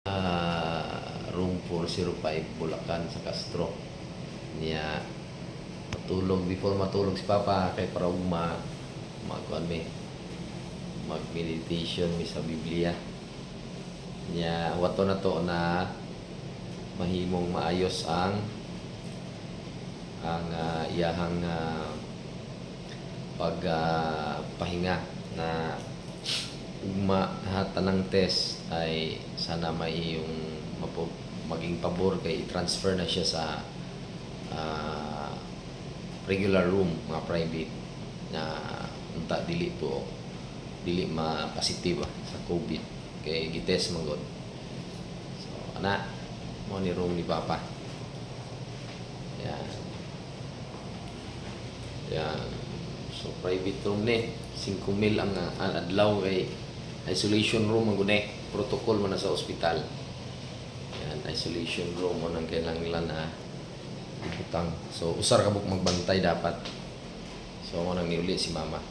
Room 405 Bulacan sa Castro niya matulog before matulog si Papa kay para mag meditation mi sa Biblia niya wato na to na mahimong maayos ang iyahang pahinga na ugma tanang test ay sana may yung maging pabor kay transfer na siya sa regular room, mga private na unta dili ma-positive sa COVID kay gitest magod. So ana mo ni room ni Papa. Yan. Yan. So private room ni 5,000 ang adlaw kay isolation room ang gune protocol mo na sa ospital. Yan, isolation room mo nang kailang nila na ibutang. So usar ka buk magbantay dapat. So mo nang niuli si Mama.